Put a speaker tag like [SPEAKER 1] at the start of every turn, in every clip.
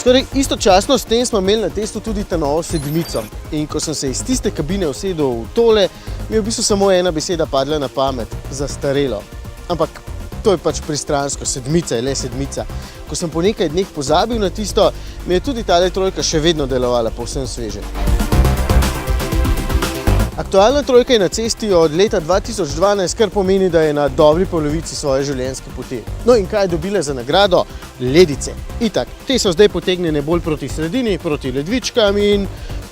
[SPEAKER 1] Skoraj istočasno s tem smo imeli na testu tudi ta novo sedmico. In ko sem se iz tiste kabine usedel v tole, mi je v bistvu samo ena beseda padla na pamet – zastarelo. Ampak to je pač pristransko, sedmica je le sedmica. Ko sem po nekaj dneh pozabil na tisto, mi je tudi tale trojka še vedno delovala povsem sveže. Aktualna trojka je na cesti od leta 2012, kar pomeni, da je na dobri polovici svoje življenjske poti. No in kaj je dobila za nagrado? Ledice. Itak, te so zdaj potegnjene bolj proti sredini, proti ledvičkam in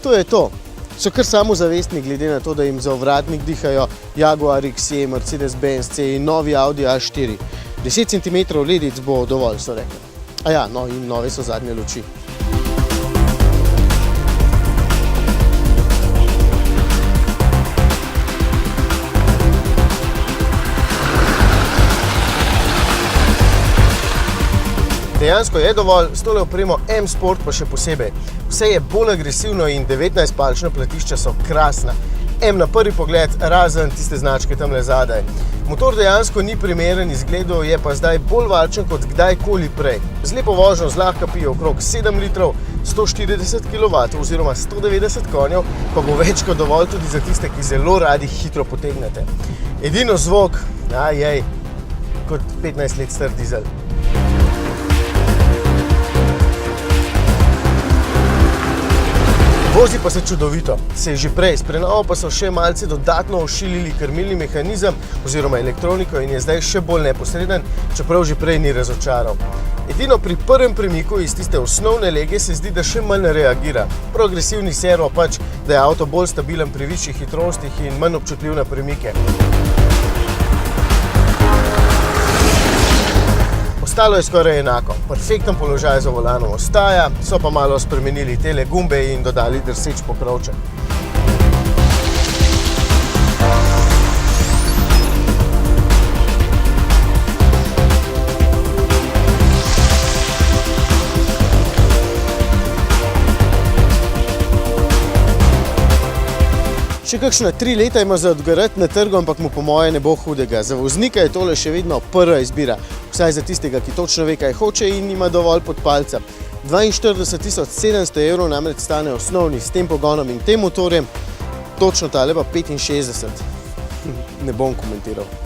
[SPEAKER 1] to je to. So kar samozavestni glede na to, da jim za ovratnik dihajo Jaguar XE, Mercedes-Benz C in novi Audi A4. 10 cm ledic bo dovolj, so rekli. Aja, no in nove so zadnje luči. Dejansko je dovolj, s tole opremo M-Sport pa še posebej. Vse je bolj agresivno in 19-palčna platišča so krasna. M na prvi pogled, razen tiste značke tamle zadaj. Motor dejansko ni primeren izgledu, je pa zdaj bolj varčen kot kdajkoli prej. Z lepo vožnjo zlahka pije okrog 7 litrov, 140 kW oziroma 190 konjev, pa bo več kot dovolj tudi za tiste, ki zelo radi hitro potegnete. Edino zvok, kot 15 let star dizel. Vozi pa se čudovito, se je že prej, s prenovo pa so še malce dodatno ošilili krmilni mehanizem oziroma elektroniko in je zdaj še bolj neposreden, čeprav že prej ni razočaral. Edino pri prvem premiku iz tiste osnovne lege se zdi, da še manj reagira. Progresivni servo pač, da je avto bolj stabilen pri višjih hitrostih in manj občutljiv na premike. Ostalo je skoraj enako. Perfekten položaj za volanom ostaja, so pa malo spremenili tele gumbe in dodali drseč pokrovček. Še kakšna 3 leta ima za odgarati na trgu, ampak mu po moje ne bo hudega. Za voznika je tole še vedno prva izbira, vsaj za tistega, ki točno ve, kaj hoče in ima dovolj pod palca. 42.700 € namreč stane osnovni s tem pogonom in tem motorjem, točno tale pa 65. Ne bom komentiral.